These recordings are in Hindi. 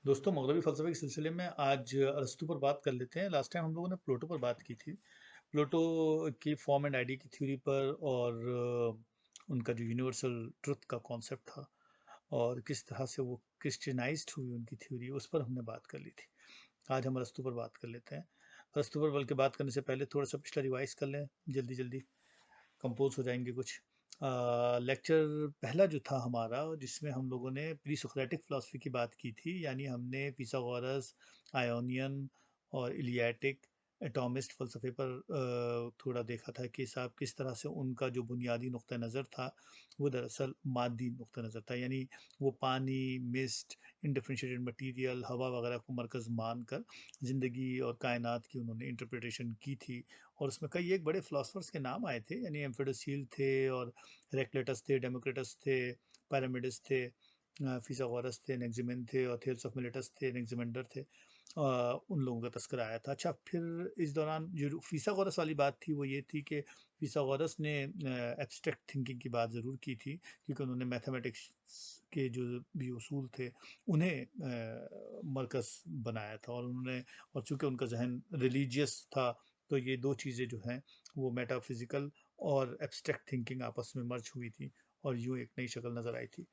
दोस्तों, मग़रबी फ़लसफ़े के सिलसिले में आज अरस्तू पर बात कर लेते हैं। लास्ट टाइम हम लोगों ने प्लेटो पर बात की थी। प्लेटो की फ़ॉर्म एंड आइडिया की थ्योरी पर और उनका जो यूनिवर्सल ट्रुथ का कॉन्सेप्ट था और किस तरह से वो क्रिश्चियनाइज़्ड हुई उनकी थ्योरी, उस पर हमने बात कर ली थी। आज हम अरस्तू पर बात कर लेते हैं। अरस्तू पर बल्कि बात करने से पहले थोड़ा-सा पिछला रिवाइज़ कर लें, जल्दी-जल्दी। कंपोज़ हो जाएँगे कुछ। लेक्चर पहला जो था हमारा जिसमें हम लोगों ने प्री सोक्रेटिक फ़िलॉसफ़ी की बात की थी, यानी हमने पिथागोरस, आयोनियन और इलियाटिक एटॉमिस्ट फ़लसफ़े पर थोड़ा देखा था कि साहब किस तरह से उनका जो बुनियादी नुक़्ता नज़र था, वो दरअसल मादी नुक़्ता नज़र था। यानी वो पानी, मिस्ट, इंडिफरेंशिएटेड मटीरियल, हवा वग़ैरह को मरकज़ मानकर ज़िंदगी और कायनात की उन्होंने इंटरप्रिटेशन की थी। और उसमें कई एक बड़े फ़िलॉसफ़र्स के नाम आए थे, यानी एम्फिडोसील थे और हेराक्लिटस थे, डेमोक्रिटस थे, पाइरामिडस थे, फिथागोरस थे, एनेक्सिमेन थे और थेल्स ऑफ मिलेटस थे, एनेक्सिमेंडर थे। उन लोगों का तज़किरा आया था। अच्छा, फिर इस दौरान जो फिथागोरस वाली बात थी, वो ये थी कि फिथागोरस ने एब्स्ट्रैक्ट थिंकिंग की बात ज़रूर की थी, क्योंकि उन्होंने मैथमेटिक्स के जो भी उसूल थे, उन्हें मरकज़ बनाया था और उन्होंने और चूँकि उनका ज़हन रिलीजियस था, तो ये 2 चीज़ें जो हैं, वो मेटाफ़िज़िकल और एब्स्ट्रैक्ट थिंकिंग आपस में मर्ज हुई थी और यूँ एक नई शक्ल नज़र आई थी।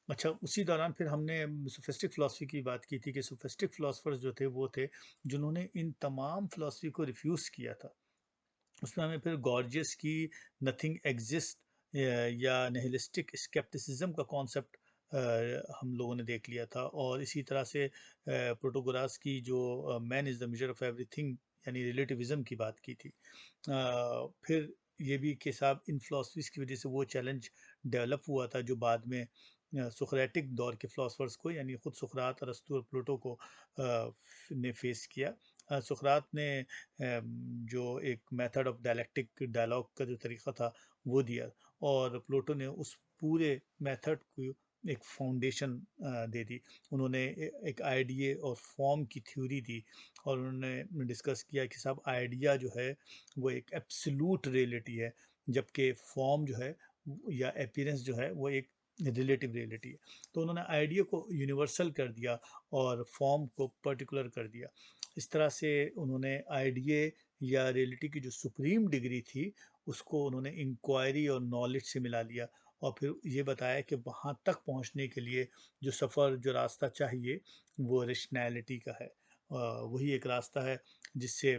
अच्छा, उसी दौरान फिर हमने सोफ़िस्टिक फ़िलॉसफ़ी की बात की थी कि सोफ़िस्टिक फ़िलॉसफ़र्स जो थे, वो थे जिन्होंने इन तमाम फ़िलॉसफ़ी को रिफ्यूज़ किया था। उसमें हमें फिर गॉर्जियस की नथिंग एक्जिस्ट या निहिलिस्टिक स्केप्टिसिज्म का कॉन्सेप्ट हम लोगों ने देख लिया था और इसी तरह से प्रोटोगोरास की जो man is the measure of everything यानी रिलेटिविज़्म की बात की थी। फिर ये भी कि साहब इन फ़िलॉसफ़ीज़ की वज़ह से वो चैलेंज डेवलप हुआ था जो बाद में सोक्रेटिक दौर के फ़िलॉसफ़र्स को यानी खुद सुकरात, अरस्तू और प्लेटो को ने फ़ेस किया। सुकरात ने जो एक मेथड ऑफ डायलैक्टिक डायलॉग का जो तरीक़ा था, वो दिया और प्लेटो ने उस पूरे मेथड को एक फाउंडेशन दे दी। उन्होंने एक आइडिया और फॉर्म की थ्योरी दी और उन्होंने डिस्कस किया कि साहब आइडिया जो है, वो एक एब्सोल्यूट रियलिटी है, जबकि फॉर्म जो है या अपीयरेंस जो है, वो एक रिलेटिव रियलिटी है। तो उन्होंने आइडिया को यूनिवर्सल कर दिया और फॉर्म को पर्टिकुलर कर दिया। इस तरह से उन्होंने आइडिया या रियलिटी की जो सुप्रीम डिग्री थी, उसको उन्होंने इंक्वायरी और नॉलेज से मिला लिया और फिर ये बताया कि वहाँ तक पहुँचने के लिए जो सफ़र, जो रास्ता चाहिए, वो रैशनैलिटी का है। वही एक रास्ता है जिससे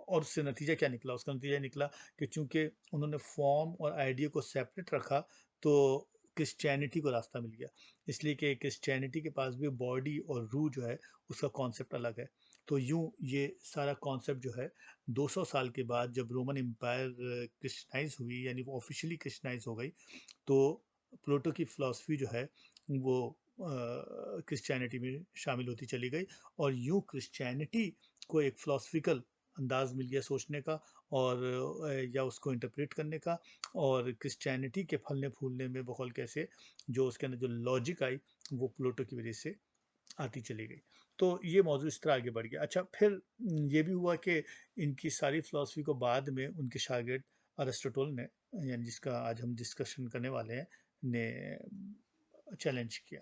और उससे नतीजा क्या निकला? उसका नतीजा ये निकला कि चूँकि उन्होंने फॉर्म और आइडिया को सेपरेट रखा, तो क्रिश्चियनिटी को रास्ता मिल गया। इसलिए कि क्रिश्चियनिटी के पास भी बॉडी और रूह जो है, उसका कॉन्सेप्ट अलग है। तो यूँ ये सारा कॉन्सेप्ट जो है 200 साल के बाद जब रोमन एम्पायर क्रिश्चियनाइज़ हुई यानी वो ऑफ़िशियली क्रिश्चियनाइज़ हो गई, तो प्लेटो की फ़िलॉसफ़ी जो है वो क्रिश्चियनिटी में शामिल होती चली गई और यूँ क्रिश्चियनिटी को एक फ़िलॉसफ़िकल अंदाज़ मिल गया सोचने का और या उसको इंटरप्रेट करने का और क्रिश्चियनिटी के फलने-फूलने में बकौल कैसे जो उसके अंदर जो लॉजिक आई, वो प्लेटो की वज़ह से आती चली गई। तो ये मौज़ू इस तरह आगे बढ़ गया। अच्छा, फिर ये भी हुआ कि इनकी सारी फ़िलॉसफ़ी को बाद में उनके शागिर्द अरिस्टोटल ने यानी जिसका आज हम डिस्कशन करने वाले हैं, ने चैलेंज किया।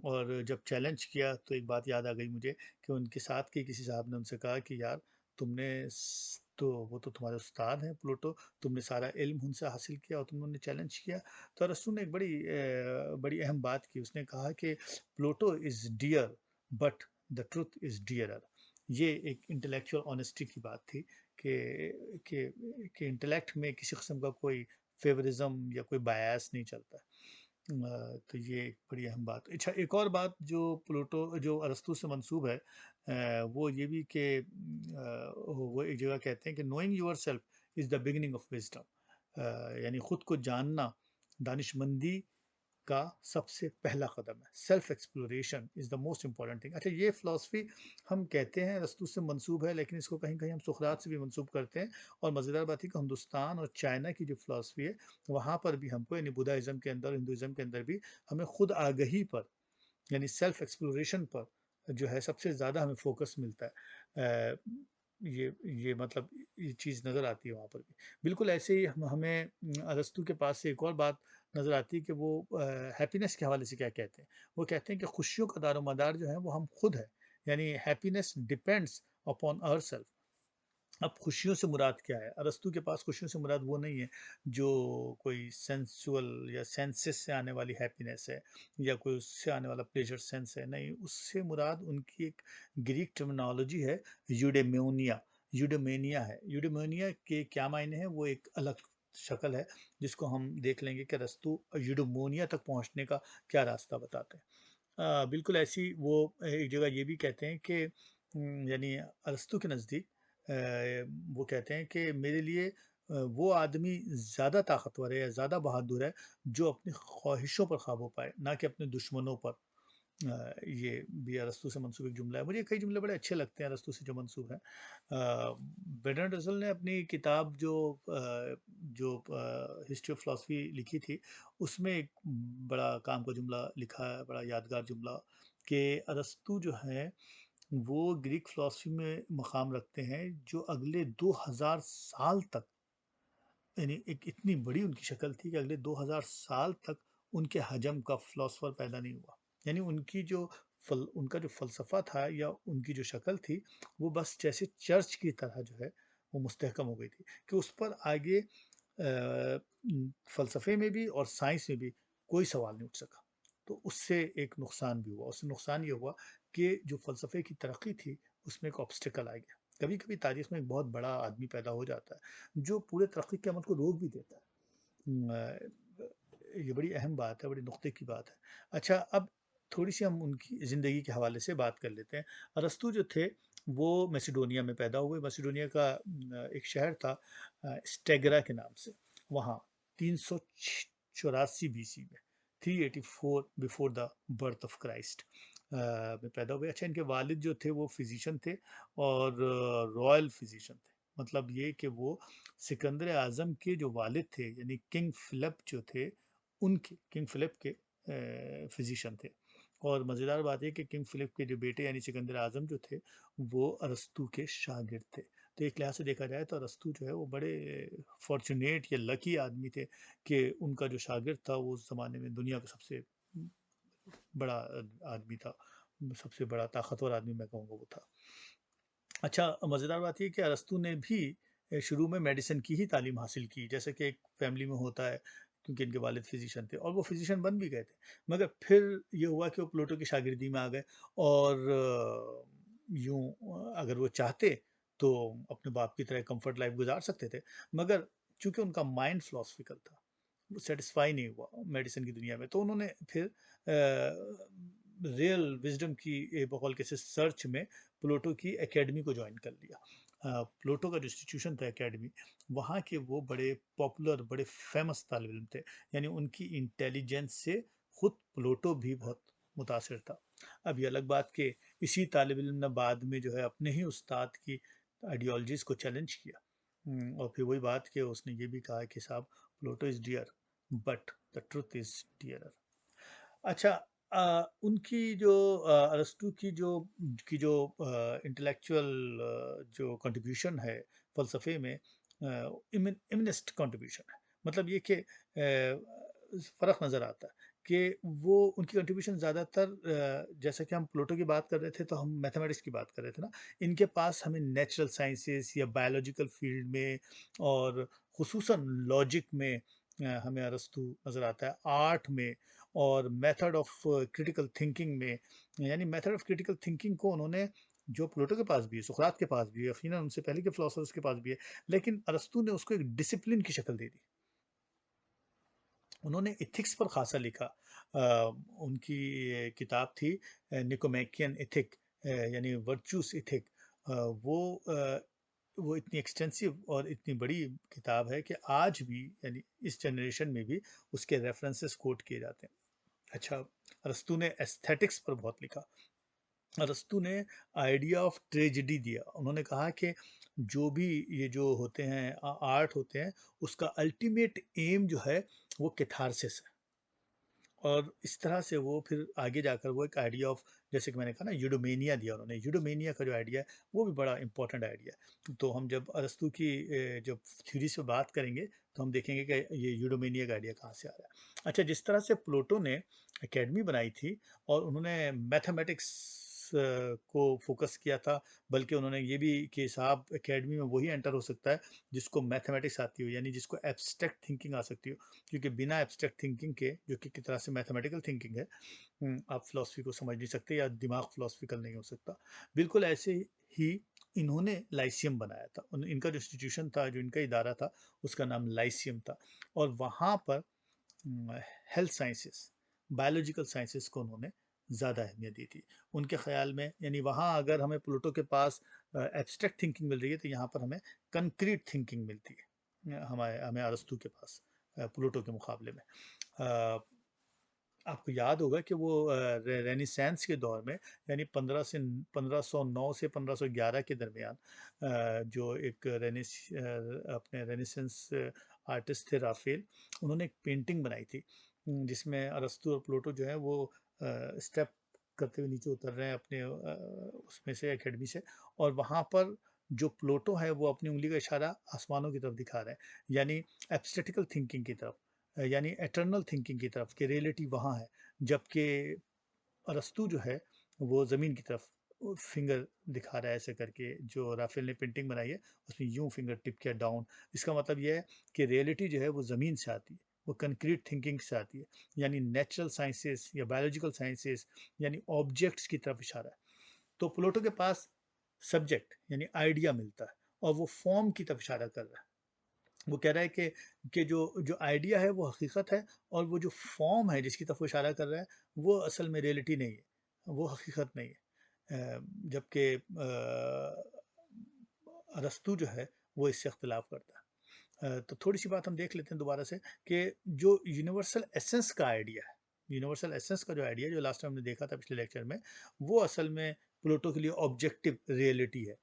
और जब चैलेंज किया तो एक बात याद आ गई मुझे कि उनके साथ के किसी साहब ने उनसे कहा कि यार तुमने स तो वो तो तुम्हारे उस्ताद हैं प्लेटो, तुमने सारा इल्म उनसे हासिल किया और तुमने उन्हें चैलेंज किया। तो अरस्तू ने एक बड़ी अहम बात की। उसने कहा कि Plato is dear but the truth is dearer. ये एक इंटेलेक्चुअल ऑनेस्टी की बात थी कि इंटेलेक्ट में किसी किस्म का कोई फ़ेवरिज़्म या कोई बायस नहीं चलता। तो ये एक बड़ी अहम बात। अच्छा, एक और बात जो प्लेटो जो अरस्तू से मंसूब है वो ये भी कि वो एक जगह कहते हैं कि knowing yourself is the beginning of wisdom. यानी खुद को जानना दानिशमंदी का सबसे पहला कदम है। Self exploration is the most important thing. अच्छा, ये फ़िलॉसफ़ी हम कहते हैं अरस्तू से मंसूब है, लेकिन इसको कहीं-कहीं हम सुकरात से भी मंसूब करते हैं और मज़ेदार बात है कि हिंदुस्तान और चाइना की जो फ़िलॉसफ़ी है, वहाँ पर भी हमको यानी बुद्धाइज़्म के अंदर, हिंदुइज़्म के अंदर भी हमें खुद आगाही पर यानी सेल्फ एक्सप्लोरेशन पर जो है सबसे ज़्यादा हमें फ़ोकस मिलता है। ये मतलब ये चीज़ नज़र आती है वहाँ पर भी। बिल्कुल ऐसे ही हम हमें अरस्तू के पास से एक और बात नज़र आती है कि वो हैप्पीनेस के हवाले से क्या कहते हैं। वो कहते हैं कि खुशियों का दारोमदार जो है वो हम खुद हैं, यानी हैप्पीनेस डिपेंड्स अपॉन आवरसेल्फ। अब खुशियों से मुराद क्या है? अरस्तू के पास खुशियों से मुराद वो नहीं है जो कोई सेंसुअल या सेंसेस से आने वाली हैप्पीनेस है, या कोई उससे आने वाला प्लेजर सेंस है, नहीं, उससे मुराद उनकी एक ग्रीक टर्मिनोलॉजी है, यूडेमोनिया। यूडेमेनिया है। यूडेमोनिया के क्या मायने हैं वो एक अलग शक्ल है, जिसको हम देख लेंगे कि अरस्तू यूडेमोनिया तक पहुंचने का क्या रास्ता बताते हैं। बिल्कुल ऐसी वो एक जगह ये भी कहते हैं कि यानी अरस्तू के नज़दीक वो कहते हैं कि मेरे लिए वो आदमी ज़्यादा ताकतवर है या ज़्यादा बहादुर है जो अपनी ख्वाहिशों पर काबू पाए, ना कि अपने दुश्मनों पर। ये भी अरस्तू से मंसूब एक जुमला है। मुझे कई जुमले बड़े अच्छे लगते हैं अरस्तू से जो मंसूब हैं। बर्ट्रांड रसल ने अपनी किताब जो हिस्ट्री ऑफ फिलॉसफी लिखी थी, उसमें एक बड़ा काम का जुमला लिखा है, बड़ा यादगार जुमला, कि अरस्तू जो हैं वो ग्रीक फिलॉसफी में मकाम रखते हैं जो अगले 2000 साल तक, यानी एक इतनी बड़ी उनकी शक्ल थी कि अगले 2000 साल तक उनके हजम का फिलोसफर पैदा नहीं हुआ। यानी उनका जो फ़लसफ़ा था या उनकी जो शक्ल थी, वो बस जैसे चर्च की तरह जो है वो मुस्तहकम हो गई थी कि उस पर आगे फ़लसफ़े में भी और साइंस में भी कोई सवाल नहीं उठ सका। तो उससे एक नुकसान भी हुआ। उससे नुकसान ये हुआ कि जो फ़लसफ़े की तरक्की थी उसमें एक ऑब्स्टेकल आ गया। कभी-कभी तारीख़ में एक बहुत बड़ा आदमी पैदा हो जाता है जो पूरे तरक्की के अमल को रोक भी देता है। ये बड़ी अहम बात है, बड़ी नुक्ते की बात है। अच्छा, अब थोड़ी-सी हम उनकी ज़िंदगी के हवाले से बात कर लेते हैं। अरस्तू जो थे, वो मैसेडोनिया में पैदा हुए। मैसेडोनिया का एक शहर था स्टेगरा के नाम से। वहाँ 384 बीसी में, 384 before the birth of Christ में पैदा हुए। अच्छा, इनके वालिद जो थे वो फ़िज़िशियन थे और रॉयल फ़िज़िशियन थे। मतलब ये कि वो सिकंदर आज़म के जो वालिद थे, यानी किंग फ़िलिप जो थे, उनके किंग फ़िलिप के फ़िज़िशियन थे। और मज़ेदार बात ये कि किंग फ़िलिप के जो बेटे यानी सिकंदर आज़म जो थे, वो अरस्तू के शागिर्द थे। तो एक लिहाज से देखा जाए तो अरस्तू जो है वो बड़े फ़ॉर्च्यूनेट या लकी आदमी थे कि उनका जो शागिर्द था वो उस ज़माने में दुनिया का सबसे बड़ा आदमी था। सबसे बड़ा ताकतवर आदमी मैं कहूँगा वो था। अच्छा, मज़ेदार बात ये है कि अरस्तू ने भी शुरू में मेडिसिन की ही तालीम हासिल की, जैसे कि एक फैमिली में होता है, क्योंकि इनके वालिद फिज़िशियन थे और वो फिज़िशियन बन भी गए थे। मगर फिर ये हुआ कि वो प्लेटो की शागिर्दी में आ गए और यूँ अगर वो चाहते तो अपने बाप की तरह कम्फ़र्ट लाइफ़ गुज़ार सकते थे। मगर चूँकि उनका माइंड फ़िलॉसफ़िकल था, वो सैटिस्फ़ाई नहीं हुआ मेडिसिन की दुनिया में, तो उन्होंने फिर रियल विज़डम की बकौल किसी सर्च में प्लूटो की एकेडमी को ज्वाइन कर लिया। प्लूटो का जो इंस्टीट्यूशन था एकेडमी, वहाँ के वो बड़े पॉपुलर, बड़े फेमस तालिब इल्म थे। यानी उनकी इंटेलिजेंस से खुद प्लूटो भी बहुत मुतासिर था। अब ये अलग बात कि इसी तालिब इल्म ने बाद में जो है अपने ही उस्ताद की आइडियोलॉजीज़ को चैलेंज किया। और फिर वही बात कि उसने ये भी कहा कि साहब, Plato is dear but the truth is dearer. अच्छा, उनकी जो अरस्तू की जो इंटेलेक्चुअल जो कंट्रीब्यूशन है फ़लसफ़े में, इमनेस्ट कंट्रीब्यूशन है। मतलब ये कि फ़र्क नज़र आता है कि वो उनकी कंट्रीब्यूशन ज़्यादातर जैसा कि हम प्लूटो की बात कर रहे थे तो हम मैथमेटिक्स की बात कर रहे थे ना, इनके पास हमें नेचुरल साइंसेस या बायोलॉजिकल फ़ील्ड में और ख़ुसूसन लॉजिक में हमें अरस्तू नज़र आता है। आर्ट में और मेथड ऑफ क्रिटिकल थिंकिंग में, यानी मेथड ऑफ क्रिटिकल थिंकिंग को उन्होंने, जो प्लेटो के पास भी है, सुकरात के पास भी है, यकीनन उनसे पहले के फिलोसोफर्स के पास भी है, लेकिन अरस्तू ने उसको एक डिसिप्लिन की शक्ल दे दी। उन्होंने एथिक्स पर खासा लिखा। उनकी किताब थी निकोमैकियन एथिक, यानी वर्चूस एथिक। वो वो इतनी एक्सटेंसिव और इतनी बड़ी किताब है कि आज भी, यानी इस जनरेशन में भी उसके रेफरेंसेस कोट किए जाते हैं। अच्छा, अरस्तू ने एस्थेटिक्स पर बहुत लिखा। अरस्तू ने आइडिया ऑफ ट्रेजेडी दिया। उन्होंने कहा कि जो भी ये जो होते हैं आर्ट होते हैं, उसका अल्टीमेट एम जो है वो कैथारसिस है। और इस तरह से वो फिर आगे जाकर वो एक आइडिया ऑफ, जैसे कि मैंने कहा ना, यूडोमेनिया दिया उन्होंने। यूडोमेनिया का जो आइडिया है वो भी बड़ा इंपॉर्टेंट आइडिया है। तो हम जब अरस्तू की जब थ्योरी से बात करेंगे तो हम देखेंगे कि ये यूडोमेनिया का आइडिया कहाँ से आ रहा है। अच्छा, जिस तरह से प्लूटो ने एकेडमी बनाई थी और उन्होंने मैथमेटिक्स को फोकस किया था, बल्कि उन्होंने ये भी कि साहब एकेडमी में वही एंटर हो सकता है जिसको मैथमेटिक्स आती हो, यानी जिसको एब्स्ट्रैक्ट थिंकिंग आ सकती हो, क्योंकि बिना एब्स्ट्रैक्ट थिंकिंग के, जो कि किस तरह से मैथमेटिकल थिंकिंग है, आप फिलॉसफी को समझ नहीं सकते या दिमाग फिलोसफिकल नहीं हो सकता। बिल्कुल ऐसे ही इन्होंने लाइसियम बनाया था। इनका जो इंस्टीट्यूशन था, जो इनका इदारा था, उसका नाम लाइसियम था। और वहाँ पर हेल्थ साइंसेस, बायोलॉजिकल साइंसेस को उन्होंने ज़्यादा अहमियत दी थी उनके ख़्याल में। यानी वहाँ अगर हमें प्लूटो के पास एब्स्ट्रैक्ट थिंकिंग मिल रही है, तो यहाँ पर हमें कंक्रीट थिंकिंग मिलती है हमें हमें अरस्तू के पास प्लूटो के मुकाबले में। अ, आपको याद होगा कि वो रेनेसांस के दौर में, यानी 1509 से 1511 के दरमियान, जो एक अपने रेनेसांस आर्टिस्ट थे राफेल, उन्होंने एक पेंटिंग बनाई थी जिसमें अरस्तू और प्लूटो जो है वो स्टेप करते हुए नीचे उतर रहे हैं अपने उसमें से, एकेडमी से। और वहाँ पर जो प्लूटो है वो अपनी उंगली का इशारा आसमानों की तरफ दिखा रहे हैं, यानी एब्स्ट्रैक्टिकल थिंकिंग की तरफ, यानी एटर्नल थिंकिंग की तरफ, कि रियलिटी वहाँ है। जबकि अरस्तू जो है वो ज़मीन की तरफ फिंगर दिखा रहा है ऐसे करके। जो राफेल ने पेंटिंग बनाई है उसमें यूं फिंगर टिप किया डाउन। इसका मतलब यह है कि रियलिटी जो है वो ज़मीन से आती है, वो कंक्रीट थिंकिंग से आती है, यानी नेचुरल साइंसेस या बायोलॉजिकल साइंसेस, यानी ऑब्जेक्ट्स की तरफ इशारा है। तो प्लूटो के पास सब्जेक्ट यानी आइडिया मिलता है और वो फॉर्म की तरफ इशारा कर रहा है। वो कह रहा है कि जो जो आइडिया है वो हकीकत है, और वो जो फॉर्म है जिसकी तरफ वो इशारा कर रहा है वो असल में रियलिटी नहीं है, वो हकीकत नहीं है। जबकि अरस्तू जो है वो इससे इख्तिलाफ करता है। तो थोड़ी सी बात हम देख लेते हैं दोबारा से, कि जो यूनिवर्सल एसेंस का आइडिया है, यूनिवर्सल एसेंस का जो आइडिया, जो लास्ट टाइम हमने देखा था पिछले लेक्चर में, वो असल में प्लूटो के लिए ऑब्जेक्टिव रियलिटी है।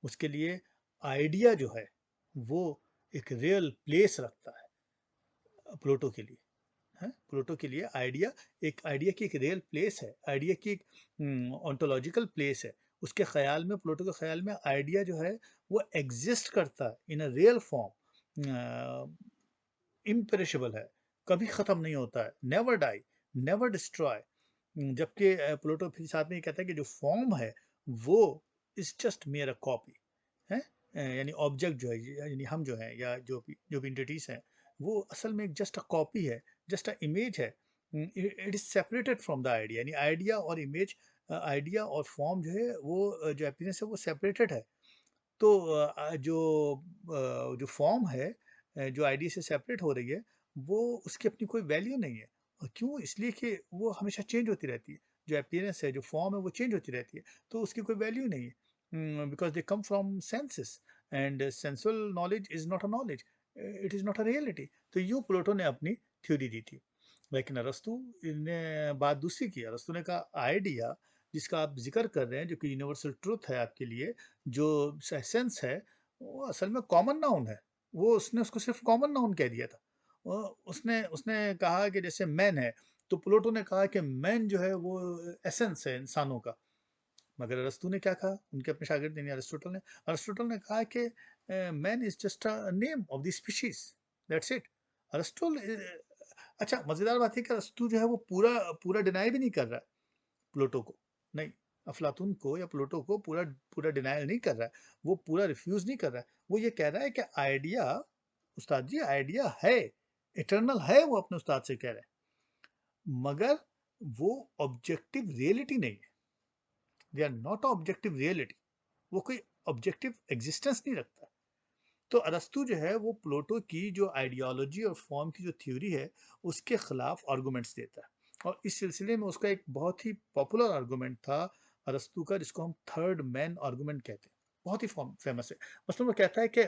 उसके लिए आइडिया जो है वो एक रियल प्लेस रखता है प्लूटो के लिए। है, प्लूटो के लिए आइडिया, एक आइडिया की एक रियल प्लेस है, आइडिया की एक ऑन्टोलॉजिकल प्लेस है। उसके ख्याल में, प्लूटो के ख्याल में आइडिया जो है वो एग्जिस्ट करता है इन अ रियल फॉर्म, इम्पेरिशेबल है, कभी ख़त्म नहीं होता है, नेवर डाई, नेवर डिस्ट्रॉय। जबकि प्लूटो फिर साथ में ये कहता है कि जो फॉर्म है वो is just mayor a copy है। यानी ऑब्जेक्ट जो है, यानी हम जो हैं, या जो भी इंटिटीज हैं, वो असल में जस्ट अ कॉपी है, जस्ट अ इमेज है। It is separated from the idea, यानी आइडिया और इमेज, आइडिया और फॉर्म जो है वो जो हैप्पीनेस है वो सेपरेटेड है। तो जो फॉर्म है, जो आइडिया से सेपरेट हो रही है, वो उसकी अपनी कोई वैल्यू नहीं है। और क्यों? इसलिए कि वो हमेशा चेंज होती रहती है। जो अपीयरेंस है, जो फॉर्म है, वो चेंज होती रहती है, तो उसकी कोई वैल्यू नहीं है, because they come from senses, and sensual knowledge is not a knowledge, it is not a reality. तो यूँ प्लेटो ने अपनी थ्योरी दी थी। लेकिन अरस्तू ने बात दूसरी की। अरस्तू ने कहा आइडिया जिसका आप जिक्र कर रहे हैं, जो कि यूनिवर्सल ट्रुथ है आपके लिए, जो सेंस है, वो असल में कॉमन नाउन है। वो उसने उसको सिर्फ कॉमन नाउन कह दिया था। उसने उसने कहा कि जैसे मैन है, तो प्लेटो ने कहा कि मैन जो है वो एसेंस है इंसानों का। मगर अरस्तू ने क्या कहा, उनके अपने शागिर्द यानी अरिस्टोटल ने कहा कि man is just a name of the species, that's it. Aristotle, अच्छा मजेदार बात है कि अरस्तू जो है वो पूरा पूरा डिनाई भी नहीं कर रहा है प्लेटो को, नहीं, अफलातून को या प्लेटो को पूरा पूरा डिनायल नहीं कर रहा है, वो पूरा रिफ्यूज नहीं कर रहा है। वो ये कह रहा है कि आइडिया, उस्ताद जी आइडिया है, इटर्नल है, वो अपने उस्ताद से कह रहे हैं, मगर वो ऑब्जेक्टिव रियलिटी नहीं है। They are not objective reality, वो कोई ऑब्जेक्टिव एग्जिस्टेंस नहीं रखता। तो अरस्तू जो है वो प्लेटो की जो आइडियोलॉजी और फॉर्म की जो थ्योरी है उसके खिलाफ आर्गूमेंट्स देता है। और इस सिलसिले में उसका एक बहुत ही पॉपुलर आर्गूमेंट था अरस्तू का, जिसको हम थर्ड मैन आर्गूमेंट कहते हैं, बहुत ही फेमस है। मतलब वो कहता है कि,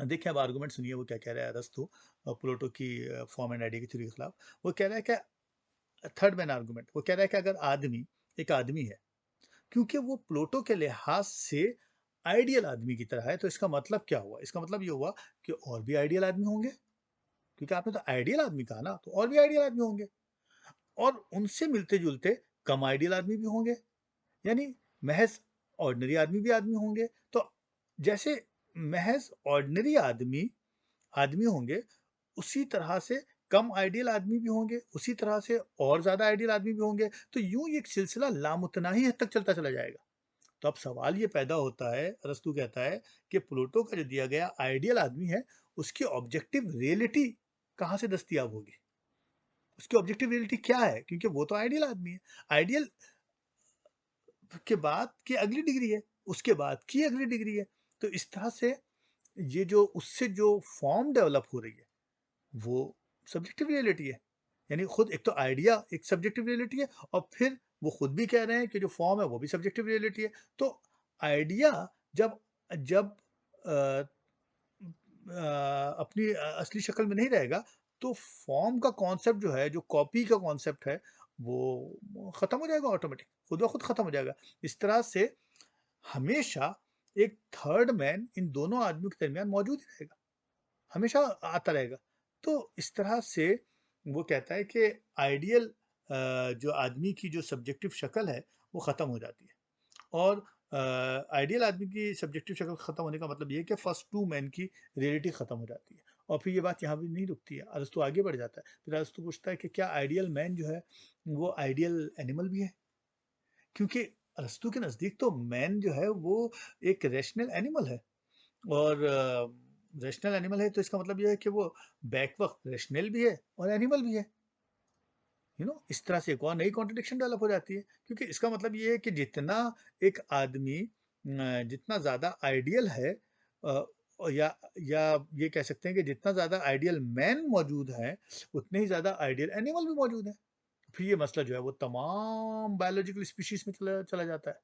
देखिए अब आर्गूमेंट सुनिए वो क्या कह रहा है अरस्तू प्लेटो की फॉर्म एंड आइडिया की थ्योरी के खिलाफ। वो कह रहा है कि थर्ड मैन आर्गूमेंट, वो कह रहा है कि अगर आदमी एक आदमी है, क्योंकि वो प्लूटो के लिहाज से आइडियल आदमी की तरह है, तो इसका मतलब क्या हुआ? इसका मतलब ये हुआ कि और भी आइडियल आदमी होंगे, क्योंकि आपने तो आइडियल आदमी कहा ना, तो और भी आइडियल आदमी होंगे। और उनसे मिलते-जुलते कम आइडियल आदमी भी होंगे, यानी महज़ ऑर्डिनरी आदमी होंगे। तो जैसे महज़ ऑर्डिनरी आदमी होंगे, उसी तरह से कम आइडियल आदमी भी होंगे, उसी तरह से और ज़्यादा आइडियल आदमी भी होंगे। तो यूँ ये एक सिलसिला लामुतनाही हद तक चलता चला जाएगा। तो अब सवाल ये पैदा होता है, अरस्तू कहता है कि प्लूटो का जो दिया गया आइडियल आदमी है, उसकी ऑब्जेक्टिव रियलिटी कहाँ से दस्तयाब होगी? उसकी ऑब्जेक्टिव रियलिटी क्या है? क्योंकि वो तो आइडियल आदमी है। आइडियल के बाद की अगली डिग्री है, उसके बाद की अगली डिग्री है। तो इस तरह से ये जो उससे जो फ़ॉर्म डेवलप हो रही है, वो सब्जेक्टिव रियलिटी है। यानी खुद एक तो आइडिया एक सब्जेक्टिव रियलिटी है और फिर वो खुद भी कह रहे हैं कि जो फ़ॉर्म है वो भी सब्जेक्टिव रियलिटी है। तो आइडिया जब जब अ अपनी असली शक्ल में नहीं रहेगा, तो फ़ॉर्म का कॉन्सेप्ट जो है, जो कॉपी का कॉन्सेप्ट है, वो ख़त्म हो जाएगा ऑटोमैटिक, खुद ब खुद ख़त्म हो जाएगा। इस तरह से हमेशा एक थर्ड मैन इन दोनों आदमियों के दरमियान मौजूद ही रहेगा, हमेशा आता रहेगा। तो इस तरह से वो कहता है कि आइडियल जो आदमी की जो सब्जेक्टिव शक्ल है, वो ख़त्म हो जाती है। और आइडियल आदमी की सब्जेक्टिव शक्ल खत्म होने का मतलब ये है कि फर्स्ट टू मैन की रियलिटी खत्म हो जाती है। और फिर ये बात यहाँ भी नहीं रुकती है, अरस्तू आगे बढ़ जाता है। फिर अरस्तू पूछता है कि क्या आइडियल मैन जो है वो आइडियल एनिमल भी है? क्योंकि अरस्तू के नज़दीक तो मैन जो है वो एक रैशनल एनिमल है। और रैशनल एनिमल है तो इसका मतलब ये है कि वो बैक वक़्त रैशनल भी है और एनिमल भी है। इस तरह से एक और नई कॉन्ट्रडिक्शन डेवलप हो जाती है, क्योंकि इसका मतलब ये है कि जितना एक आदमी जितना ज़्यादा आइडियल है, अ, या ये कह सकते हैं कि जितना ज़्यादा आइडियल मैन मौजूद है, उतने ही ज़्यादा आइडियल एनिमल भी मौजूद हैं। फिर ये मसला जो है वो तमाम बायोलॉजिकल स्पीशीज़ में चला चला जाता है।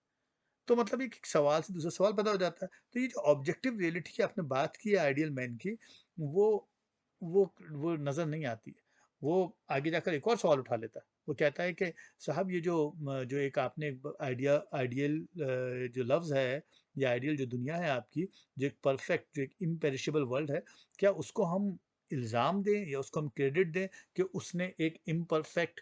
तो मतलब एक एक सवाल से दूसरा सवाल पैदा हो जाता है। तो ये जो ऑब्जेक्टिव रियलिटी की आपने बात की है आइडियल मैन की, वो वो नज़र नहीं आती है। वो आगे जाकर एक और सवाल उठा लेता है। वो कहता है कि साहब ये जो एक आपने एक आइडियल जो लफ्ज़ है या आइडियल जो दुनिया है आपकी, जो एक परफेक्ट जो एक इम्पेरिशेबल वर्ल्ड है, क्या उसको हम इल्ज़ाम दें या उसको हम क्रेडिट दें कि उसने एक इम्परफेक्ट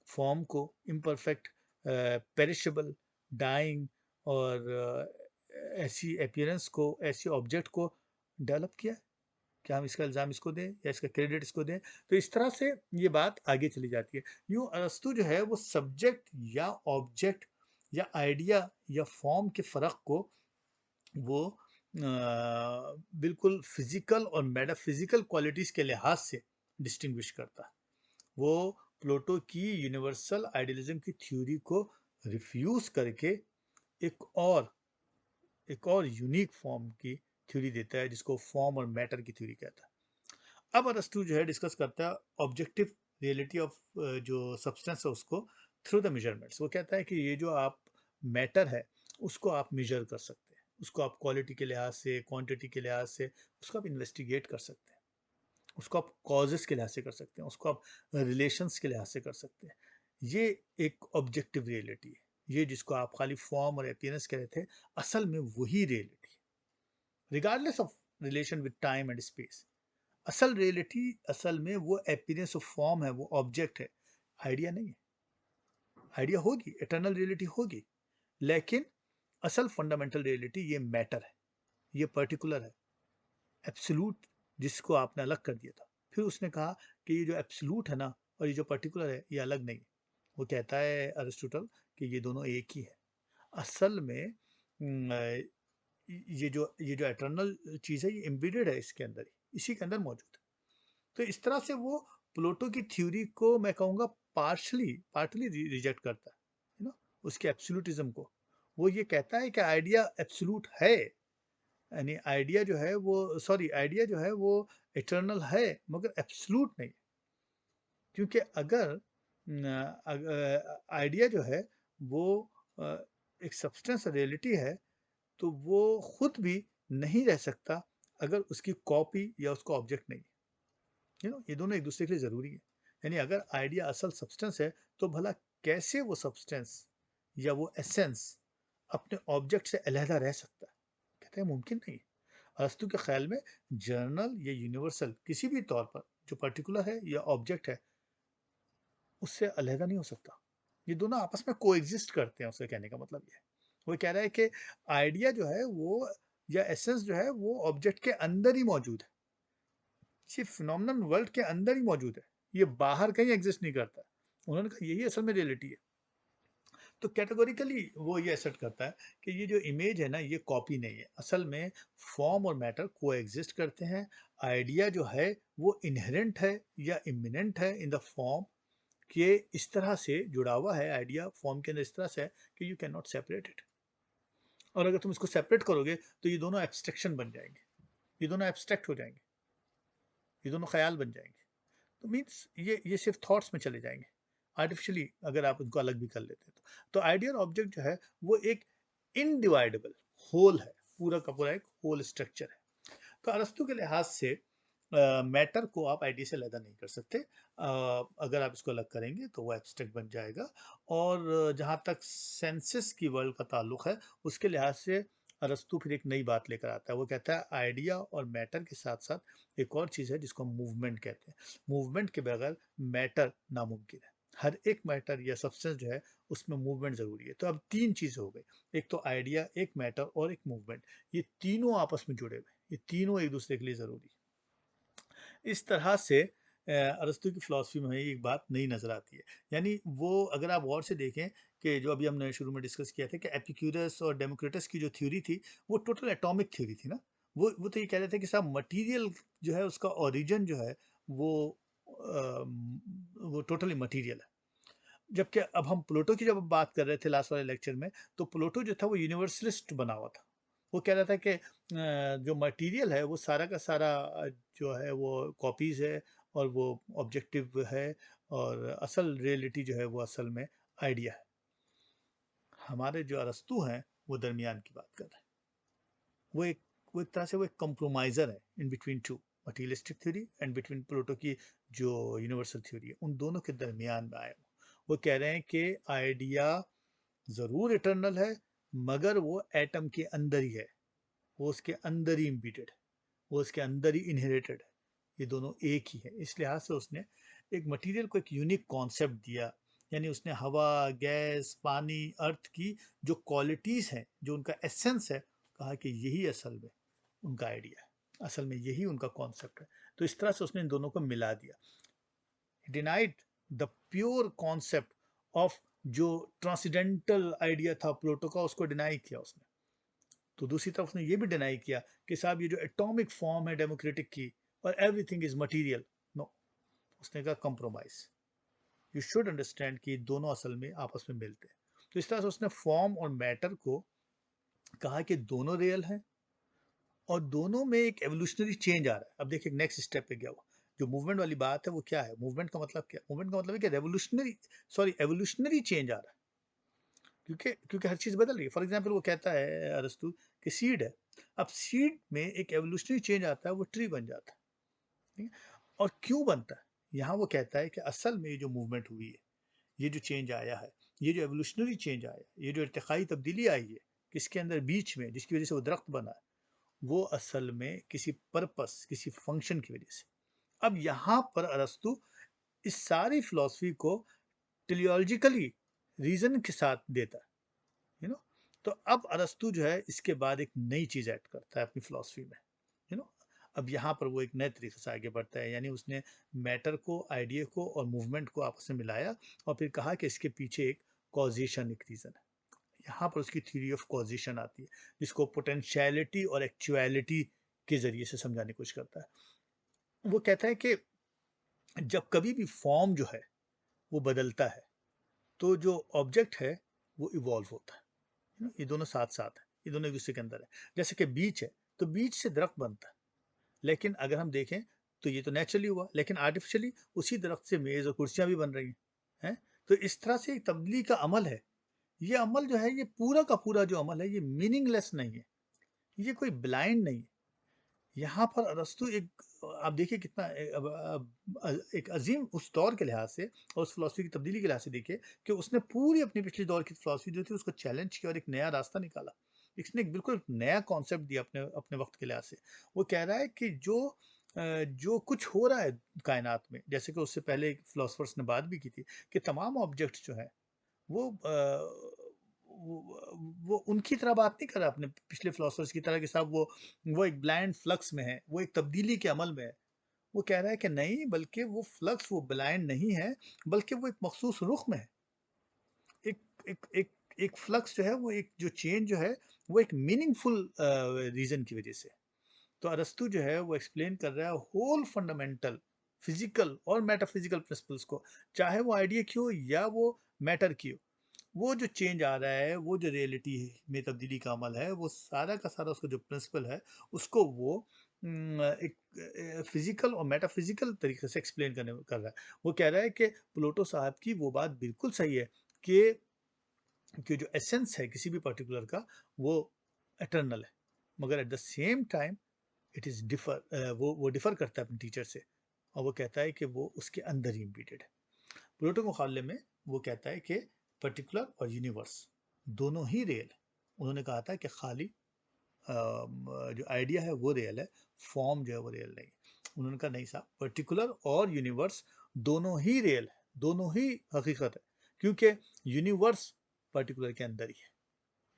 फॉर्म को, इम्परफेक्ट पेरिशेबल, डाइंग और ऐसी अपीयरेंस को, ऐसे ऑब्जेक्ट को डेवलप किया है? क्या हम इसका इल्ज़ाम इसको दें या इसका क्रेडिट इसको दें? तो इस तरह से ये बात आगे चली जाती है। यूँ अरस्तू जो है वो सब्जेक्ट या ऑब्जेक्ट या आइडिया या फॉर्म के फ़र्क को वो बिल्कुल फ़िज़िकल और मेटाफ़िज़िकल क्वालिटीज़ के लिहाज़ से डिस्टिंग्विश करता है। वो प्लेटो की यूनिवर्सल आइडियलिज्म की थ्योरी को रिफ्यूज़ करके एक और एक और यूनिक फॉर्म की थ्योरी देता है, जिसको फॉर्म और मैटर की थ्योरी कहता है। अब अरस्तू जो है डिस्कस करता है ऑब्जेक्टिव रियलिटी ऑफ जो सब्सटेंस है उसको थ्रू द मेजरमेंट्स। वो कहता है कि ये जो आप मैटर है उसको आप मेजर कर सकते हैं, उसको आप क्वालिटी के लिहाज से, क्वांटिटी के लिहाज से उसको आप इन्वेस्टिगेट कर सकते हैं, उसको आप कॉजेस के लिहाज से कर सकते हैं, उसको आप रिलेशंस के लिहाज से कर सकते हैं। ये एक ऑब्जेक्टिव रियलिटी है। ये जिसको आप खाली फॉर्म और अपीयरेंस कह रहे थे, असल में वही रियलिटी है, regardless of relation with time and space. असल रियलिटी असल में वो अपीयरेंस ऑफ फॉर्म है, वो ऑब्जेक्ट है, आइडिया नहीं है। आइडिया होगी, इटर्नल रियलिटी होगी, लेकिन असल फंडामेंटल रियलिटी ये मैटर है, ये पर्टिकुलर है, एब्सोल्यूट जिसको आपने अलग कर दिया था। फिर उसने कहा कि ये जो एब्सोल्यूट है ना और ये जो पर्टिकुलर है ये अलग नहीं है। वो कहता है अरिस्टोटल कि ये दोनों एक ही है। असल में ये जो एटर्नल चीज़ है ये एम्बेडेड है इसके अंदर ही, इसी के अंदर मौजूद है। तो इस तरह से वो प्लेटो की थ्योरी को मैं कहूँगा पार्शली पार्टली रिजेक्ट करता है ना, उसके एब्सोल्यूटिज्म को। वो ये कहता है कि आइडिया एब्सोल्यूट है, यानी आइडिया जो है वो इटर्नल है मगर एब्सोल्यूट नहीं। क्योंकि अगर आइडिया जो है वो अ, एक सब्सटेंस रियलिटी है, तो वो खुद भी नहीं रह सकता अगर उसकी कॉपी या उसका ऑब्जेक्ट नहीं। ये दोनों एक दूसरे के लिए ज़रूरी है। यानी अगर आइडिया असल सब्सटेंस है, तो भला कैसे वो सब्सटेंस या वो एसेंस अपने ऑब्जेक्ट से अलहदा रह सकता है? कहते हैं मुमकिन नहीं। अरस्तू के ख्याल में जर्नल या यूनिवर्सल किसी भी तौर पर जो पर्टिकुलर है या ऑब्जेक्ट है, उससे अलहदा नहीं हो सकता। ये दोनों आपस में कोएग्जिस्ट करते हैं, उसके कहने का मतलब ये है। वो कह रहा है कि आइडिया जो है वो या एसेंस जो है वो ऑब्जेक्ट के अंदर ही मौजूद है। ये फिनोमिनल वर्ल्ड के अंदर ही मौजूद है। ये बाहर कहीं एग्जिस्ट नहीं करता। उन्होंने कहा यही असल में रियलिटी है। तो कैटेगोरिकली वो ये असर्ट करता है कि ये जो इमेज है ना ये कॉपी नहीं है। असल में फॉर्म और मैटर कोएग्जिस्ट करते हैं। आइडिया जो है वो इनहेरेंट है या इमिनेंट है इन द फॉर्म, कि इस तरह से जुड़ा हुआ है आइडिया फॉर्म के अंदर इस तरह से है कि you can not separate it. और अगर तुम इसको सेपरेट करोगे तो ये दोनों एब्स्ट्रैक्शन बन जाएंगे, ये दोनों एब्स्ट्रैक्ट हो जाएंगे, ये दोनों ख्याल बन जाएंगे। तो मीन्स ये सिर्फ थॉट्स में चले जाएंगे आर्टिफिशियली, अगर आप उनको अलग भी कर लेते हैं तो आइडिया और ऑब्जेक्ट जो है वो एक इनडिवाइडेबल होल है, पूरा का पूरा एक होल स्ट्रक्चर है। तो अरस्तु के लिहाज से मैटर को आप आइडिया से अलग नहीं कर सकते। अगर आप इसको अलग करेंगे तो वो एब्स्ट्रैक्ट बन जाएगा। और जहाँ तक सेंसेस की वर्ल्ड का ताल्लुक है उसके लिहाज से अरस्तु फिर एक नई बात लेकर आता है। वो कहता है आइडिया और मैटर के साथ साथ एक और चीज़ है जिसको हम मूवमेंट कहते हैं। मूवमेंट के बगैर मैटर नामुमकिन है। हर एक मैटर या सब्सटेंस जो है उसमें मूवमेंट ज़रूरी है। तो अब तीन चीज़ें हो गई, एक तो आइडिया, एक मैटर और एक मूवमेंट। ये तीनों आपस में जुड़े हुए हैं, ये तीनों एक दूसरे के लिए ज़रूरी है। इस तरह से अरस्तू की फ़िलॉसफ़ी में एक बात नई नज़र आती है। यानी वो अगर आप गौर से देखें कि जो अभी हमने शुरू में डिस्कस किया था कि एपिक्यूरस और डेमोक्रिटस की जो थ्योरी थी, वो टोटल एटॉमिक थ्योरी थी ना। वो तो ये कह रहे थे कि साहब मटीरियल जो है उसका ओरिजिन जो है वो वो टोटली मटीरियल है। जबकि अब हम प्लूटो की जब बात कर रहे थे लास्ट वाले लेक्चर में, तो प्लूटो जो था वो यूनिवर्सलिस्ट बना हुआ था। वो कह रहा था कि जो मटेरियल है वो सारा का सारा जो है वो कॉपीज़ है और वो ऑब्जेक्टिव है, और असल रियलिटी जो है वो असल में आइडिया है। हमारे जो अरस्तू हैं वो दरमियान की बात कर रहे हैं। वो एक वो एक तरह से वो एक कंप्रोमाइज़र है in between two, materialistic theory and between Pluto की जो यूनिवर्सल थ्योरी है, उन दोनों के दरमियान में आए वो कह रहे हैं कि आइडिया ज़रूर इटर्नल है मगर वो एटम के अंदर ही है, वो उसके अंदर ही इम्बीडेड है, वो उसके अंदर ही इनहेरिटेड है। ये दोनों एक ही है। इस लिहाज से उसने एक मटेरियल को एक यूनिक कॉन्सेप्ट दिया। यानी उसने हवा, गैस, पानी, अर्थ की जो क्वालिटीज़ हैं, जो उनका एसेंस है, कहा कि यही असल में उनका आइडिया है, असल में यही उनका कॉन्सेप्ट है। तो इस तरह से उसने इन दोनों को मिला दिया। Denied the pure concept of जो ट्रांसडेंटल आइडिया था प्लूटो का, उसको डिनाई किया उसने। तो दूसरी तरफ उसने ये भी डिनाई किया कि साहब ये जो एटॉमिक फॉर्म है डेमोक्रेटिक की और एवरीथिंग इज मटेरियल, नो। उसने कहा कंप्रोमाइज, यू शुड अंडरस्टैंड कि दोनों असल में आपस में मिलते हैं। तो इस तरह से उसने फॉर्म और मैटर को कहा कि दोनों रियल हैं और दोनों में एक एवोल्यूशनरी चेंज आ रहा है। अब देखिए नेक्स्ट स्टेप पे गया हुआ, जो मूवमेंट वाली बात है वो क्या है, मूवमेंट का मतलब क्या, मूवमेंट का मतलब है कि रेवोल्यूशनरी, सॉरी एवोल्यूशनरी चेंज आ रहा है। क्योंकि क्योंकि हर चीज़ बदल रही है। फॉर एग्जांपल वो कहता है अरस्तु कि सीड है, अब सीड में एक एवोल्यूशनरी चेंज आता है, वो ट्री बन जाता है। ठीक है? और क्यों बनता है, यहाँ वो कहता है कि असल में ये जो मूवमेंट हुई है, ये जो चेंज आया है, ये जो एवोल्यूशनरी चेंज आया है, ये जो इर्तिकाई तब्दीली आई है किसके अंदर, बीच में, जिसकी वजह से वो दरख्त बना है, वो असल में किसी पर्पस, किसी फंक्शन की वजह से। अब यहाँ पर अरस्तु इस सारी फिलॉसफी को टेलियोलॉजिकली रीजन के साथ देता है, यू नो। तो अब अरस्तु जो है इसके बाद एक नई चीज़ ऐड करता है अपनी फिलॉसफी में, यू नो। अब यहाँ पर वो एक नए तरीके से आगे बढ़ता है। यानी उसने मैटर को, आइडिया को और मूवमेंट को आपस में मिलाया और फिर कहा कि इसके पीछे एक कॉजेशन, एक रीज़न है। यहाँ पर उसकी थ्योरी ऑफ कॉजेशन आती है, जिसको पोटेंशियलिटी और एक्चुअलिटी के ज़रिए से समझाने की कोशिश करता है। वो कहता है कि जब कभी भी फॉर्म जो है वो बदलता है तो जो ऑब्जेक्ट है वो इवॉल्व होता है, ये दोनों साथ साथ है, ये दोनों एक दूसरे के अंदर है। जैसे कि बीज है तो बीज से दरख्त बनता है, लेकिन अगर हम देखें तो ये तो नेचुरली हुआ, लेकिन आर्टिफिशियली उसी दरख्त से मेज़ और कुर्सियाँ भी बन रही हैं। तो इस तरह से एक तब्दीली का अमल है। ये अमल जो है, ये पूरा का पूरा जो अमल है, ये मीनिंगलेस नहीं है, ये कोई ब्लाइंड नहीं है। यहाँ पर अरस्तू एक, आप देखिए कितना एक अजीम उस दौर के लिहाज से और उस फिलॉसफी की तब्दीली के लिहाज से देखिए कि उसने पूरी अपनी पिछली दौर की फिलॉसफी जो थी उसको चैलेंज किया और एक नया रास्ता निकाला। इसने एक बिल्कुल नया कॉन्सेप्ट दिया अपने अपने वक्त के लिहाज से। वो कह रहा है कि जो जो कुछ हो रहा है कायनात में, जैसे कि उससे पहले फिलोसफर्स ने बात भी की थी कि तमाम ऑब्जेक्ट्स जो हैं वो वो उनकी तरह बात नहीं कर रहा अपने पिछले फिलोसफर्स की तरह कि साहब वो एक ब्लाइंड फ्लक्स में है, वो एक तब्दीली के अमल में है। वो कह रहा है कि नहीं, बल्कि वो फ्लक्स, वो ब्लाइंड नहीं है, बल्कि वो एक मखसूस रुख में है। एक एक एक एक फ्लक्स जो है, वो एक जो चेंज जो है, वो एक मीनिंगफुल रीज़न की वज़ह से। तो अरस्तू जो है वो एक्सप्लेन कर रहा है होल फंडामेंटल फिजिकल और मेटाफिजिकल प्रिंसिपल्स को, चाहे वो आइडिया की हो या वो मैटर की हो। वो जो चेंज आ रहा है, वो जो रियलिटी में तब्दीली का अमल है, वो सारा का सारा उसका जो प्रिंसिपल है, उसको वो एक फिजिकल और मेटाफिजिकल तरीके से एक्सप्लेन करने कर रहा है। वो कह रहा है कि प्लूटो साहब की वो बात बिल्कुल सही है कि जो एसेंस है किसी भी पर्टिकुलर का, वो एटर्नल है, मगर at the same time it is differ, वो डिफर करता है अपने टीचर से, और वो कहता है कि वो उसके अंदर ही इम्बीडेड है। प्लूटो के मुकाबले में वो कहता है कि पर्टिकुलर और यूनिवर्स दोनों ही रियल है। उन्होंने कहा था कि खाली जो आइडिया है वो रियल है, फॉर्म जो है वो रियल नहीं है। उन्होंने कहा नहीं साहब, पर्टिकुलर और यूनिवर्स दोनों ही रियल है, दोनों ही हकीकत है, क्योंकि यूनिवर्स पर्टिकुलर के अंदर ही है,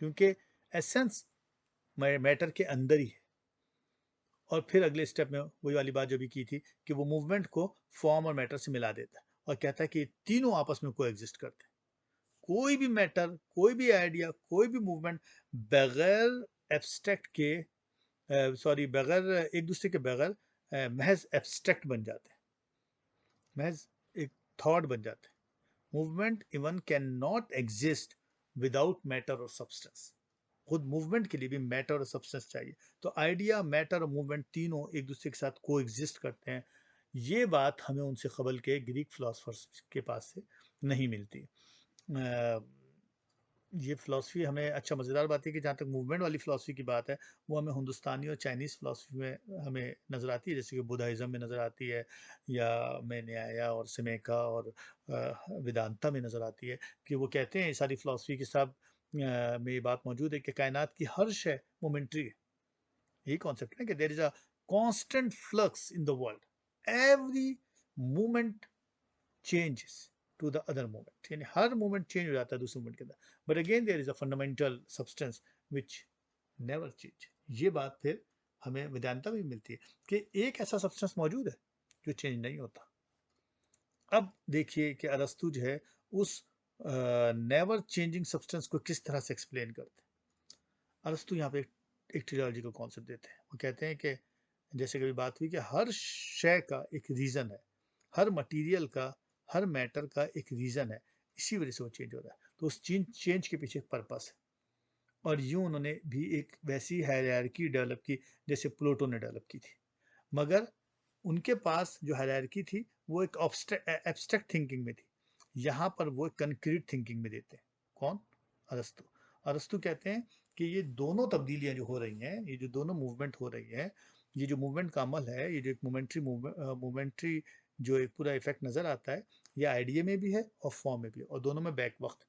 क्योंकि एसेंस मैटर के अंदर ही है। और फिर अगले स्टेप में वही वाली बात जो भी की थी कि वो मूवमेंट को फॉर्म और मैटर से मिला देता है और कहता है कि तीनों आपस में को एग्जिस्ट करते हैं। कोई भी मैटर, कोई भी आइडिया, कोई भी मूवमेंट बगैर एब्स्ट्रैक्ट के, सॉरी, बगैर एक दूसरे के बगैर महज एब्स्ट्रैक्ट बन जाते हैं, महज एक थॉट बन जाते हैं। Movement even can not exist without matter और सब्सटेंस। खुद मूवमेंट के लिए भी मैटर और सब्सटेंस चाहिए। तो आइडिया, मैटर और मूवमेंट तीनों एक दूसरे के साथ को एग्जिस्ट करते हैं। ये बात हमें उनसे कबल के ग्रीक फिलोसफर्स के पास से नहीं मिलती। ये फ़िलासफ़ी हमें, अच्छा मज़ेदार बात है कि जहाँ तक मूवमेंट वाली फ़िलासफ़ी की बात है, वो हमें हिंदुस्तानी और चाइनीज़ फ़िलासफ़ी में हमें नज़र आती है, जैसे कि बुद्धाइज़्म में नज़र आती है, या में न्याया और सेमेका और वेदांता में नज़र आती है कि वो कहते हैं, ये सारी फ़िलासफ़ी के साथ में ये बात मौजूद है कि कायनात की हर शय मोमेंटरी है। यही कॉन्सेप्ट है कि there is a constant flux in the world, every moment changes to the other moment, यानी हर मोमेंट चेंज हो जाता है दूसरे मोमेंट के अंदर, but again there is a fundamental substance which never change. ये बात फिर हमें वेदांता में मिलती है कि एक ऐसा सब्सटेंस मौजूद है जो चेंज नहीं होता। अब देखिए कि अरस्तु जो है उस नेवर चेंजिंग सब्सटेंस को किस तरह से एक्सप्लेन करते हैं। अरस्तु यहाँ पे एक टेलियोलॉजिकल कॉन्सेप्ट देते हैं। वो कहते हैं कि जैसे कभी बात हुई कि हर शय का एक रीज़न है, हर मटेरियल का, हर मैटर का एक रीज़न है, इसी वजह से वो चेंज हो रहा है। तो उस चेंज के पीछे एक पर्पस है। और यूं उन्होंने भी एक वैसी हायरार्की डेवलप की जैसे प्लूटो ने डेवलप की थी, मगर उनके पास जो हायरार्की थी वो एक एब्स्ट्रैक्ट थिंकिंग में थी। यहाँ पर वो कंक्रीट थिंकिंग में देते हैं। कौन? अरस्तु। अरस्तु कहते हैं कि ये दोनों तब्दीलियां जो हो रही हैं, ये जो दोनों मूवमेंट हो रही है, ये जो मूवमेंट का अमल है, ये जो एक मोमेंट्री जो एक पूरा इफेक्ट नज़र आता है, ये आइडिया में भी है और फॉर्म में भी है, और दोनों में बैक वक्त।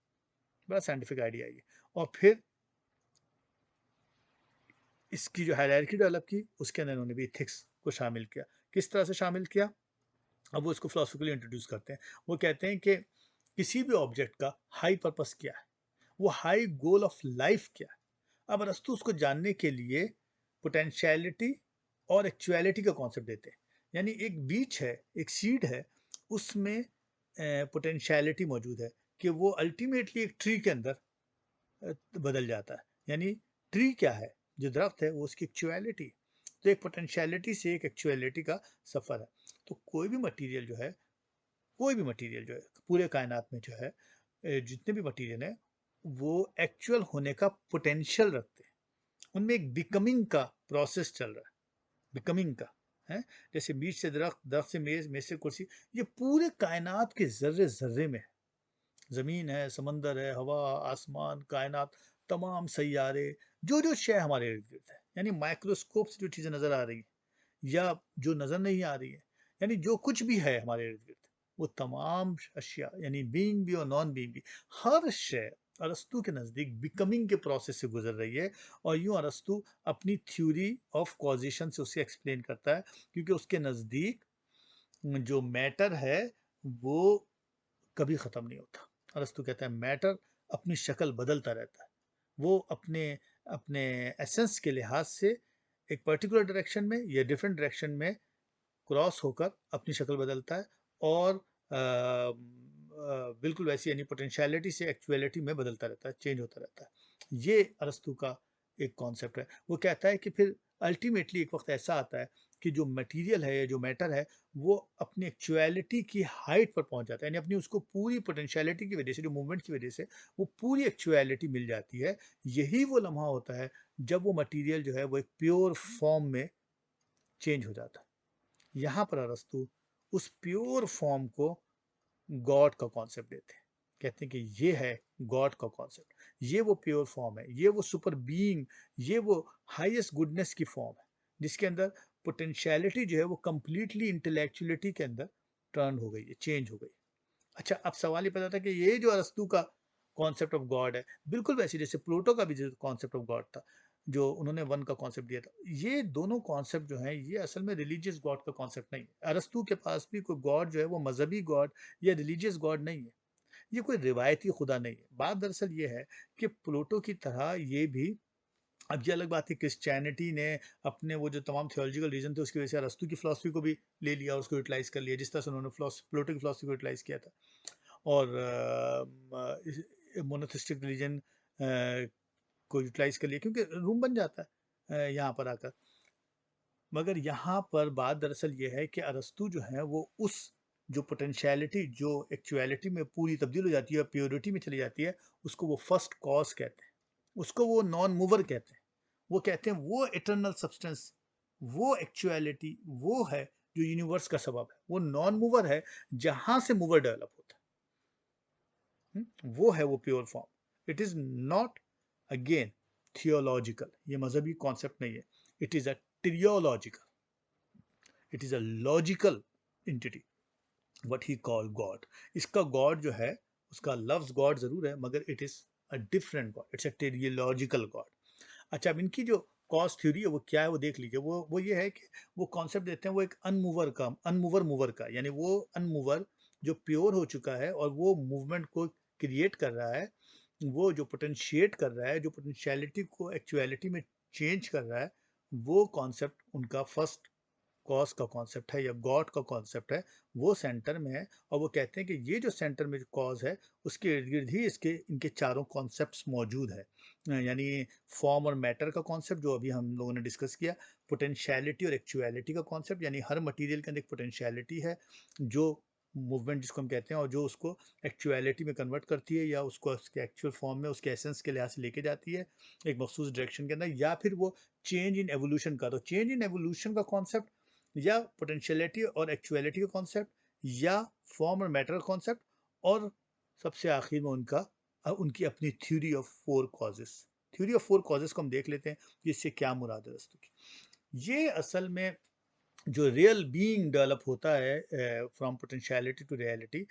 बड़ा साइंटिफिक आइडिया है ये। और फिर इसकी जो हायरार्की डेवलप की, उसके अंदर उन्होंने भी इथिक्स को शामिल किया। किस तरह से शामिल किया? अब वो इसको फिलोसफिकली इंट्रोड्यूस करते हैं। वो कहते हैं कि किसी भी ऑब्जेक्ट का हाई पर्पस क्या है, वो हाई गोल ऑफ लाइफ क्या है। अब अरस्तु उसको जानने के लिए पोटेंशियलिटी और एक्चुअलिटी का कॉन्सेप्ट देते हैं। यानी एक बीज है, एक सीड है, उसमें पोटेंशियलिटी मौजूद है कि वो अल्टीमेटली एक ट्री के अंदर बदल जाता है। यानी ट्री क्या है, जो दरख्त है वो उसकी एक्चुअलिटी। तो एक पोटेंशियलिटी से एक एक्चुअलिटी का सफ़र है। तो कोई भी मटेरियल जो है, कोई भी मटेरियल जो है पूरे कायनात में जो है, जितने भी मटेरियल हैं, वो एक्चुअल होने का पोटेंशियल रखते हैं। उनमें एक बिकमिंग का प्रोसेस चल रहा है, बिकमिंग का है। जैसे बीज से दरख्त, दरख्त से मेज, मेज से कुर्सी, ये पूरे कायनात के जर्रे जर्रे में है। ज़मीन है, समंदर है, हवा, आसमान, कायनात, तमाम सैयारे, जो जो शय हमारे इर्द गिर्द है, यानी माइक्रोस्कोप से जो चीज़ें नज़र आ रही हैं या जो नज़र नहीं आ रही है, यानी जो कुछ भी है हमारे इर्द गिर्द, वो तमाम अशिया, यानी बीइंग भी और नॉन बीइंग भी, हर शय अरस्तू के नज़दीक बिकमिंग के प्रोसेस से गुजर रही है, और यूँ अरस्तू अपनी थ्योरी ऑफ कॉजेशन से उसे एक्सप्लेन करता है, क्योंकि उसके नज़दीक जो मैटर है वो कभी ख़त्म नहीं होता। अरस्तू कहता है मैटर अपनी शक्ल बदलता रहता है, वो अपने अपने एसेंस के लिहाज से एक पर्टिकुलर डायरेक्शन में या डिफरेंट डायरेक्शन में क्रॉस होकर अपनी शक्ल बदलता है, और बिल्कुल वैसी यानी पोटेंशियलिटी से एक्चुअलिटी में बदलता रहता है, चेंज होता रहता है। ये अरस्तू का एक कॉन्सेप्ट है। वो कहता है कि फिर अल्टीमेटली एक वक्त ऐसा आता है कि जो मटेरियल है, जो मैटर है, वो अपनी एक्चुअलिटी की हाइट पर पहुंच जाता है, यानी अपनी उसको पूरी पोटेंशियलिटी की वजह से, जो मूवमेंट की वजह से वो पूरी एक्चुअलिटी मिल जाती है। यही वो लम्हा होता है जब वो मटेरियल जो है वो एक प्योर फॉर्म में चेंज हो जाता है। यहाँ पर अरस्तु उस प्योर फॉर्म को गॉड का कॉन्सेप्ट देते हैं। कहते हैं कि ये है गॉड का कॉन्सेप्ट, ये वो प्योर फॉर्म है, ये वो सुपर बीइंग, ये वो हाईएस्ट गुडनेस की फॉर्म है, जिसके अंदर पोटेंशियलिटी जो है वो कंप्लीटली इंटेलेक्चुअलिटी के अंदर टर्न हो गई है, चेंज हो गई। अच्छा, अब सवाल ये पैदा था कि ये जो अरस्तू का कॉन्सेप्ट ऑफ गॉड है, बिल्कुल वैसे जैसे प्लूटो का भी जो कॉन्सेप्ट ऑफ गॉड था, जो उन्होंने वन का कॉन्सेप्ट दिया था, ये दोनों कॉन्सेप्ट जो हैं ये असल में रिलीजियस गॉड का कॉन्सेप्ट नहीं है। अरस्तू के पास भी कोई गॉड जो है वो मजहबी गॉड या रिलीजियस गॉड नहीं है, ये कोई रिवायती खुदा नहीं है। बात दरअसल ये है कि प्लूटो की तरह ये भी, अब ये अलग बात है क्रिश्चियनिटी ने अपने वो जो तमाम थियोलॉजिकल रीजन थे उसकी वजह से अरस्तू की फिलॉसफी को भी ले लिया और उसको यूटिलाइज कर लिया, जिस तरह से उन्होंने प्लूटो की फिलॉसफी को यूटिलाइज किया था, और मोनोथिस्टिक रिलीजन को यूटिलाइज कर लिया, क्योंकि रूम बन जाता है यहाँ पर आकर। मगर यहाँ पर बात दरअसल ये है कि अरस्तू जो है वो उस जो पोटेंशियलिटी जो एक्चुअलिटी में पूरी तब्दील हो जाती है, प्योरिटी में चली जाती है, उसको वो फर्स्ट कॉज कहते हैं, उसको वो नॉन मूवर कहते हैं। वो कहते हैं वो इटरनल सब्सटेंस, वो एक्चुअलिटी वो है जो यूनिवर्स का सबब है, वो नॉन मूवर है जहां से मूवर डेवलप होता है। वो है वो pure form. It is not again theological, ये मजहबी कॉन्सेप्ट नहीं है, it is a teleological, it is a logical entity, what he call God. इसका गॉड जो है, उसका लफ्ज गॉड जरूर है, मगर it is a different God, it's a teleological God. अच्छा, अब इनकी जो कॉज थ्योरी है वो क्या है वो देख लीजिए। वो ये है कि वो कॉन्सेप्ट देते हैं वो एक अनमूवर का, अनमूवर मूवर का, यानी वो अनमूवर जो प्योर हो चुका है और वो मूवमेंट को क्रिएट कर रहा है, वो जो पोटेंशिएट कर रहा है, जो पोटेंशियलिटी को एक्चुअलिटी में चेंज कर रहा है, वो कॉन्सेप्ट उनका फर्स्ट कॉज का कॉन्सेप्ट है या गॉड का कॉन्सेप्ट है, वो सेंटर में है। और वो कहते हैं कि ये जो सेंटर में जो कॉज है उसके इर्द गिर्द ही इसके इनके चारों कॉन्सेप्ट्स मौजूद है, यानी फॉर्म और मैटर का कॉन्सेप्ट जो अभी हम लोगों ने डिस्कस किया, पोटेंशियलिटी और एक्चुअलिटी का कॉन्सेप्ट, यानी हर मटेरियल के अंदर एक पोटेंशियलिटी है जो मूवमेंट जिसको हम कहते हैं और जो उसको एक्चुअलिटी में कन्वर्ट करती है या उसको उसके एक्चुअल फॉर्म में उसके एसेंस के लिहाज से लेके जाती है एक मखसूस डायरेक्शन के अंदर, या फिर वो चेंज इन एवोल्यूशन का, तो चेंज इन एवोल्यूशन का कॉन्सेप्ट या पोटेंशियलिटी और एक्चुअलिटी का कॉन्सेप्ट या फॉर्म और मैटर का कॉन्सेप्ट, और सबसे आखिर में उनका उनकी अपनी theory of four causes. Theory of four causes को हम देख लेते हैं कि इससे क्या मुराद है दोस्तों की। ये असल में जो रियल बीइंग डेवलप होता है from potentiality to reality,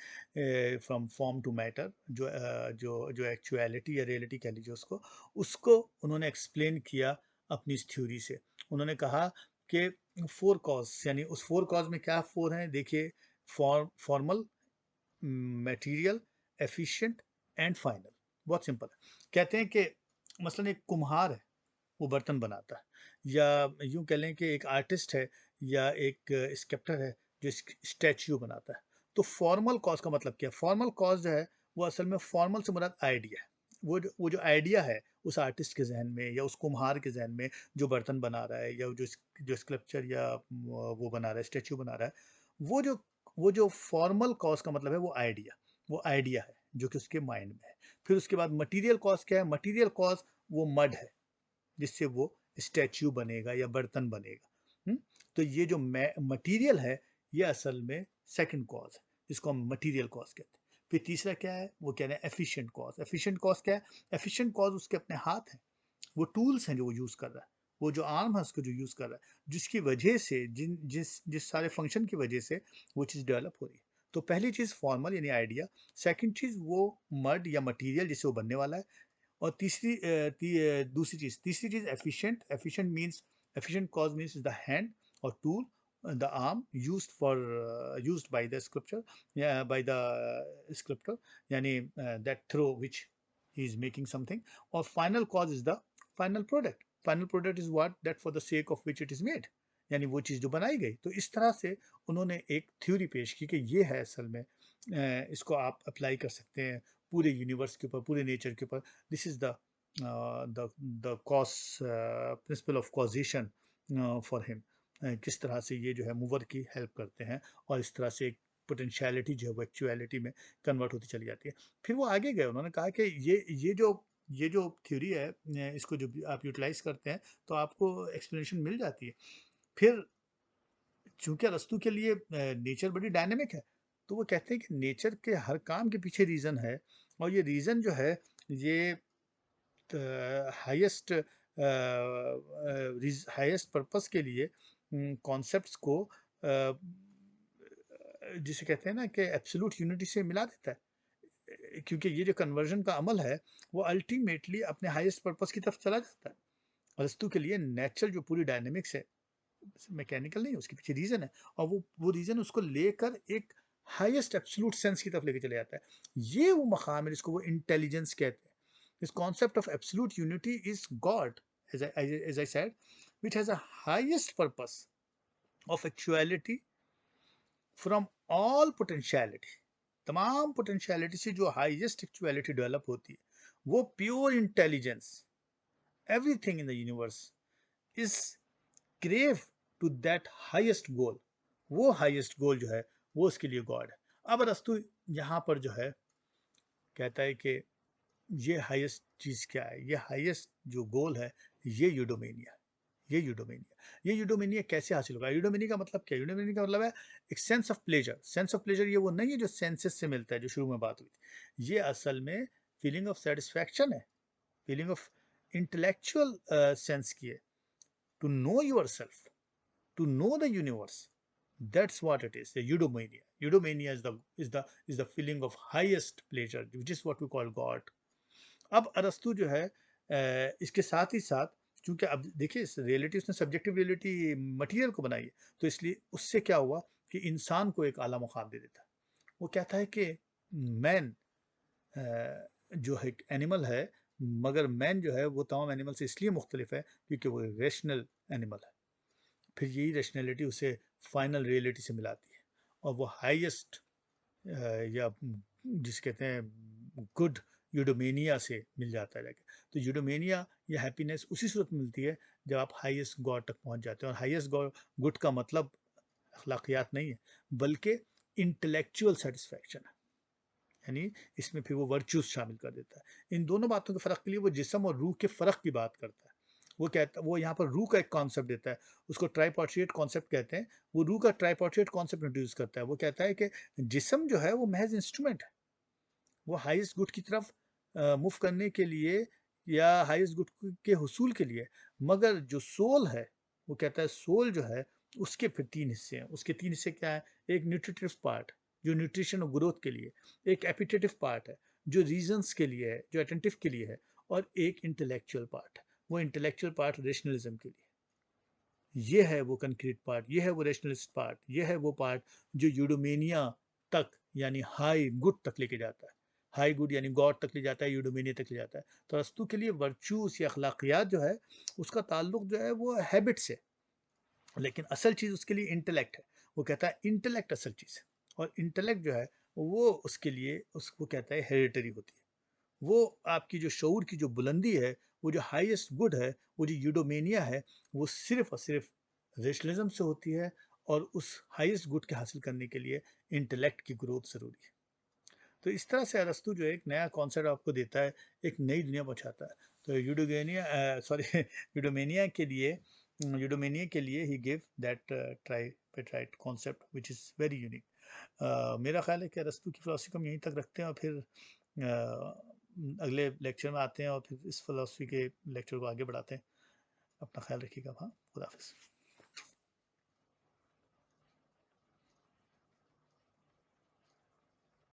from form to matter, जो एक्चुअलिटी या रियलिटी कह लीजिए उसको, उसको उन्होंने एक्सप्लेन किया अपनी इस थ्योरी से। उन्होंने कहा कि फोर कॉज, यानी उस फोर कॉज में क्या फोर हैं देखिए, formal, material, efficient and final. बहुत सिंपल है। कहते हैं कि मसलन एक कुम्हार है, वो बर्तन बनाता है, या यूं कह लें कि एक आर्टिस्ट है या एक स्कल्पटर है जो स्टैच्यू बनाता है। तो फॉर्मल कॉज का मतलब क्या है? फॉर्मल कॉज जो है वो असल में फॉर्मल से मुराद आइडिया है। वो जो आइडिया है उस आर्टिस्ट के जहन में या उस कुम्हार के जहन में जो बर्तन बना रहा है या जो स्कल्पचर या वो बना रहा है, स्टैच्यू बना रहा है, वो जो वो जो फॉर्मल कॉज का मतलब है वो आइडिया है जो कि उसके माइंड में है। फिर उसके बाद मटीरियल कॉज क्या है? मटीरियल कॉज वो मड है जिससे वो स्टैच्यू बनेगा या बर्तन बनेगा। तो ये जो मटेरियल है ये असल में सेकंड कॉज है जिसको हम मटेरियल कॉज कहते हैं। फिर तीसरा क्या है? वो कह रहे हैं एफिशिएंट कॉज। एफिशिएंट कॉज क्या है? एफिशिएंट कॉज उसके अपने हाथ हैं, वो टूल्स हैं जो वो यूज कर रहा है, वो जो आर्म है उसको जो यूज कर रहा है, जिसकी वजह से जिस जिस सारे फंक्शन की वजह से वो चीज़ डेवलप हो रही है। तो पहली चीज़ फॉर्मल यानी आइडिया, सेकंड चीज़ वो मड या मटेरियल जिससे वो बनने वाला है, और दूसरी चीज़, efficient. Efficient cause means the hand और tool, the arm used by the sculpture या बाय द स्कल्पटर, यानी that through which he is making something. और final cause is the final product. Final product is what that for the sake of which it is made, यानी वो चीज़ जो बनाई गई। तो इस तरह से उन्होंने एक थ्योरी पेश की कि ये है असल में, इसको आप अप्लाई कर सकते हैं पूरे यूनिवर्स के ऊपर, पूरे नेचर के ऊपर। This is the cause principle of causation for him. किस तरह से ये जो है मूवर की हेल्प करते हैं, और इस तरह से एक पोटेंशियलिटी जो है वो एक्चुअलिटी में कन्वर्ट होती चली जाती है। फिर वो आगे गए, उन्होंने कहा कि ये जो थ्योरी है, इसको जो भी आप यूटिलाइज करते हैं तो आपको एक्सप्लेनेशन मिल जाती है। फिर चूंकि अरस्तू के लिए नेचर बड़ी डायनेमिक है, तो वो कहते हैं कि नेचर के हर काम के पीछे रीज़न है, और ये रीज़न जो है ये हाईएस्ट हाईएस्ट पर्पस के लिए कॉन्सेप्ट्स को जिसे कहते हैं ना कि एब्सोल्यूट यूनिटी से मिला देता है। क्योंकि ये जो कन्वर्जन का अमल है वो अल्टीमेटली अपने हाईएस्ट पर्पस की तरफ चला जाता है। अरस्तू के लिए नेचर जो पूरी डायनेमिक्स है, मैकेनिकल नहीं, उसके पीछे रीजन है, और वो रीजन उसको लेकर एक हाईएस्ट एब्सोल्यूट सेंस की तरफ लेके चले जाता है। ये वो मकाम है जिसको वो इंटेलिजेंस कहते हैं। This concept of absolute unity is God, as I said, which has a highest purpose of actuality from all potentiality। तमाम पोटेंशियलिटी से जो हाईएस्ट एक्चुअलिटी डेवलप होती है वो pure intelligence, everything in the universe is crave to that highest goal. वो हाईएस्ट गोल जो है वो उसके लिए गॉड है। अब अरस्तु यहाँ पर जो है कहता है कि ये हाईएस्ट चीज़ क्या है, ये हाईएस्ट जो गोल है ये यूडोमेनिया। ये यूडोमेनिया कैसे हासिल होगा? यूडोमेनिया का मतलब क्या है? यूडोमेनिया का मतलब है एक sense of pleasure. Sense of pleasure ये वो नहीं है जो सेंसेस से मिलता है, जो शुरू में बात हुई थी। ये असल में फीलिंग ऑफ सेटिस्फैक्शन है, फीलिंग ऑफ इंटेलेक्चुअल सेंस की है, to know yourself, to know the universe. That's what it is, the eudaimonia. Eudaimonia is the feeling of highest pleasure, which is what we call God. अब अरस्तु जो है इसके साथ ही साथ, क्योंकि अब देखिए रियलिटी उसने सब्जेक्टिव रियलिटी मटेरियल को बनाई है, तो इसलिए उससे क्या हुआ कि इंसान को एक आला मुकाम दे देता है। वो कहता है कि मैन जो है एनिमल है, मगर मैन जो है वो तमाम एनिमल से इसलिए मुख्तलिफ है क्योंकि वो रेशनल एनिमल है। फिर यही रैशनैलिटी उसे फाइनल रियलिटी से मिलाती है, और वो हाईएस्ट या जिसे कहते हैं गुड यूडोमेनिया से मिल जाता है जाके। तो यूडोमेनिया या हैप्पीनेस उसी सूरत में मिलती है जब आप हाईएस्ट गॉड तक पहुंच जाते हैं। और हाईएस्ट गॉड गुड का मतलब अखलाकियात नहीं है, बल्कि इंटेलेक्चुअल सेटिस्फैक्शन है, यानी इसमें फिर वो वर्चूज शामिल कर देता है। इन दोनों बातों के फ़र्क के लिए वो जिस्म और रूह के फ़र्क की बात करता है। वो यहाँ पर रूह का एक कॉन्सेप्ट देता है, उसको ट्राइपार्टिएट कॉन्सेप्ट कहते हैं। वो रूह का ट्राइपार्टिएट कॉन्सेप्ट इंट्रोड्यूस करता है। वो कहता है कि जिस्म जो है वो महज इंस्ट्रूमेंट है, वो हाईएस्ट गुड की तरफ मूव करने के लिए या हाईएस्ट गुड के हुसूल के लिए। मगर जो सोल है, वो कहता है सोल जो है उसके फिर तीन हिस्से हैं। उसके तीन हिस्से क्या है? एक न्यूट्रिटिव पार्ट जो न्यूट्रिशन और ग्रोथ के लिए, एक एपिटेटिव पार्ट है जो रीजंस के लिए है, जो अटेंटिव के लिए है, और एक इंटेलेक्चुअल पार्ट है, वो इंटेलेक्चुअल पार्ट रेशनलिज्म के लिए। ये है वो कंक्रीट पार्ट, ये है वो रेशनलिस्ट पार्ट, ये है वो पार्ट जो यूडोमेनिया तक यानी हाई गुड तक लेके जाता है। हाई गुड यानी गॉड तक ले जाता है, यूडोमेनिया तक ले जाता है। तो अरस्तू के लिए वर्चूस या अखलाकियात जो है उसका ताल्लुक जो है वो हैबिट से, लेकिन असल चीज़ उसके लिए इंटेलेक्ट है। वो कहता है इंटेलेक्ट असल चीज़ है, और इंटेलेक्ट जो है वो उसके लिए उसको कहता है हेरिटरी होती है। वो आपकी जो शऊर की जो बुलंदी है, वो जो हाईएस्ट गुड है, वो जो यूडोमेनिया है, वो सिर्फ और सिर्फ रेशनलिज्म से होती है, और उस हाईएस्ट गुड के हासिल करने के लिए इंटेलेक्ट की ग्रोथ ज़रूरी है। तो इस तरह से अरस्तू जो है एक नया कॉन्सेप्ट आपको देता है, एक नई दुनिया पहुँचाता है। तो यूडोमेनिया के लिए he give that tripartite concept which is very unique. मेरा ख्याल है कि अरस्तू की फिलॉसफी को हम यहीं तक रखते हैं, और फिर अगले लेक्चर में आते हैं और फिर इस फिलॉसफी के लेक्चर को आगे बढ़ाते हैं। अपना ख्याल रखिएगा। हाँ, खुदा हाफिज़।